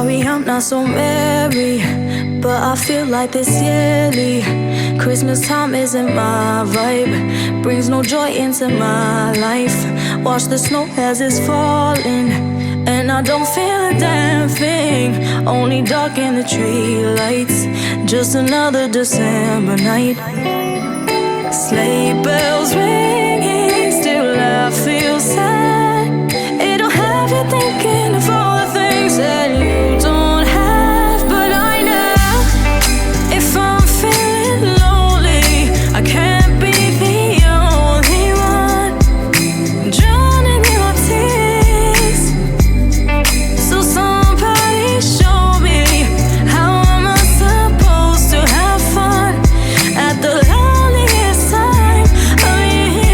Sorry, I'm not so merry, but I feel like this yearly Christmas time isn't my vibe, brings no joy into my life. Watch the snow as it's falling, and I don't feel a damn thing. Only dark in the tree lights, just another December night. Sleigh bells ringing, still I feel sad. It'll have you thinking of all the things that you don't have. But I know if I'm feeling lonely, I can't be the only one drowning in your tears. So somebody show me, how am I supposed to have fun at the loneliest time of year?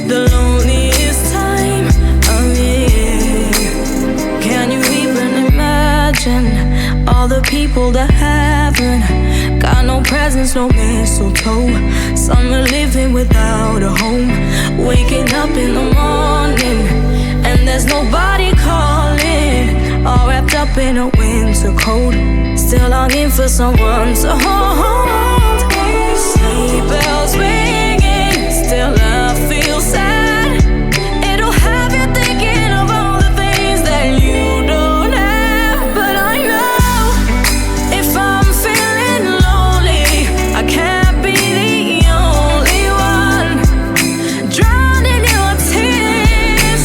The loneliest time of year. Can you even imagine all the people that haven't got no presents, no mistletoe? Some are living without a home, waking up in the morning and there's nobody calling, all wrapped up in a winter coat, still longing for someone to hold. Sleigh bells ringing, still I feel sad. It'll have you thinking of all the things that you don't have. But I know if I'm feeling lonely, I can't be the only one drowning in your tears.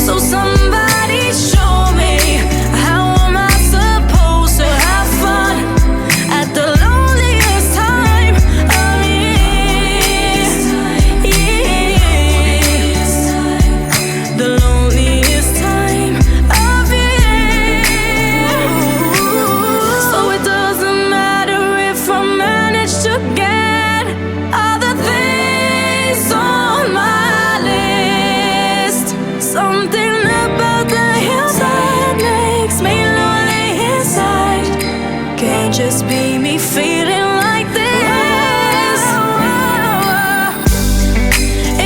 So somebody show me, how am I supposed to have fun at the loneliest time of year? The loneliest time of year. So it doesn't matter if I manage to get all the things on my list. Something about the hillside makes me lonely inside. Can't just be me feeling like this.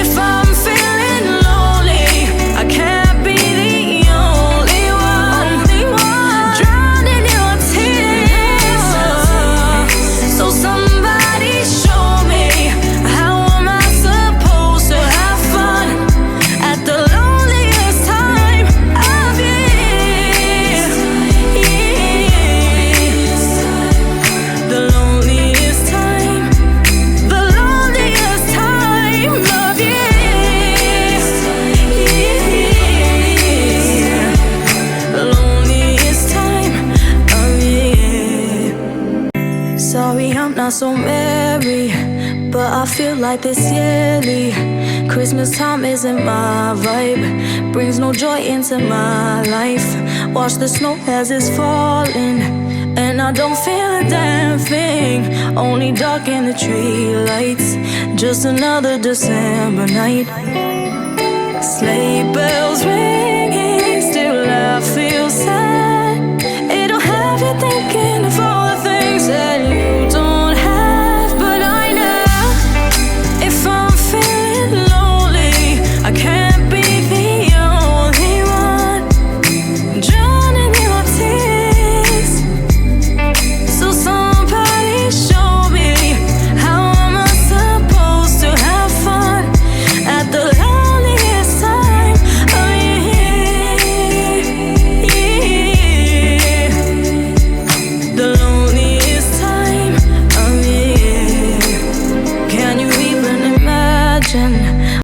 If I'm feeling lonely, I can't be the only one drowning in your tears. So somebody show me, how am I supposed to have fun at the loneliest time of year? The loneliest time, the loneliest time of year. The loneliest time of year. Sorry, I'm not so merry, but I feel like this yearly Christmas time isn't my vibe, brings no joy into my life. Watch the snow as it's falling, and I don't feel a damn thing. Only dark in the tree lights, just another December night. Sleigh bells ringing, still I feel sad.